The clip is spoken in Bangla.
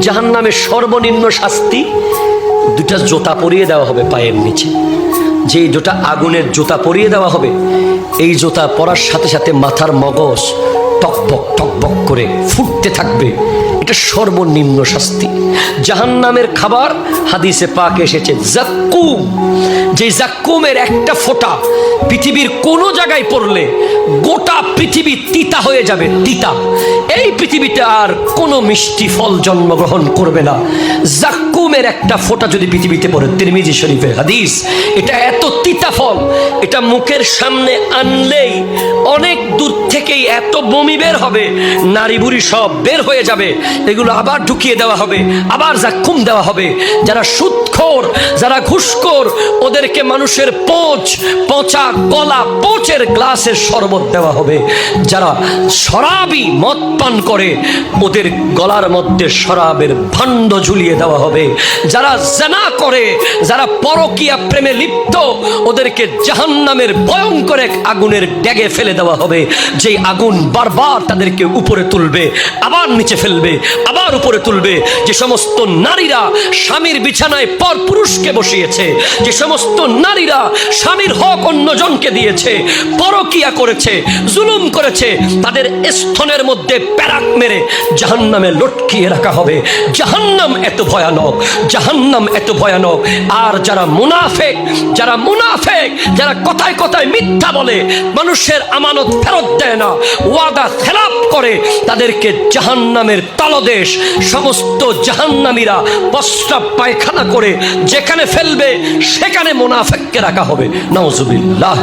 জাহান্নামের সর্বনিম্ন শাস্তি, দুটা জুতা পরিয়ে দেওয়া হবে পায়ের নিচে। যে জুতা আগুনের জুতা পরিয়ে দেওয়া হবে, এই জুতা পরার সাথে সাথে মাথার মগজ টকবক টকবক করে ফুটতে থাকবে। এটা সর্বনিম্ন শাস্তি। জাহান্নামের খাবার হাদিসে পাক এসেছে জাক্কুম। যে জাক্কুমের একটা ফোঁটা পৃথিবীর কোনো জায়গায় পড়লে গোটা পৃথিবী তিতা হয়ে যাবে, তিতা। এই পৃথিবীতে আর কোনো মিষ্টি ফল জন্মগ্রহণ করবে না। জাক্কুমের একটা ফোঁটা যদি পৃথিবীতে পড়ে, তিরমিজি শরীফের হাদিস, এটা এত তিতা ফল, এটা মুখের সামনে আনলেই অনেক দূর থেকেই এত বমি বের হবে, নারী বুড়ি সব বের হয়ে যাবে। এগুলো আবার ঢুকিয়ে দেওয়া হবে, আবার জাক্কুম দেওয়া হবে। যারা সুদখোর, যারা ঘুষখোর, ওদেরকে মানুষের পচা গলা পচের গ্লাসের শরবত দেওয়া হবে। যারা শরাবি মদ পান করে, ওদের গলার মধ্যে শরাবের ভাণ্ড ঝুলিয়ে দেওয়া হবে। যারা জিনা করে, যারা পরকীয়া প্রেমে লিপ্ত, ওদেরকে জাহান্নামের ভয়ঙ্কর এক আগুনের ড্যাগে ফেলে দেওয়া হবে। যেই আগুন বারবার তাদেরকে উপরে তুলবে, আবার নিচে ফেলবে, আবার উপরে তুলবে। যে সমস্ত নারীরা স্বামীর বিছানায় পর পুরুষকে বসিয়েছে, যে সমস্ত নারীরা স্বামীর হক অন্যজনকে দিয়েছে, পরকীয়া করেছে, জুলুম করেছে, তাদের স্তনের মধ্যে প্যারাক মেরে জাহান্নামে লটকিয়ে রাখা হবে। জাহান্নাম এত ভয়ানক, জাহান্নাম এত ভয়ানক। আর যারা মুনাফেক, যারা কথায় কথায় মিথ্যা বলে, মানুষের আমানত ফেরত দেয় না, ওয়াদা খেলাপ করে, তাদেরকে জাহান্নামের তলদেশ সমস্ত জাহান্নামীরা প্রস্রাব পায়খানা করে যেখানে ফেলবে, সেখানে মুনাফেককে রাখা হবে। নাউজুবিল্লাহ।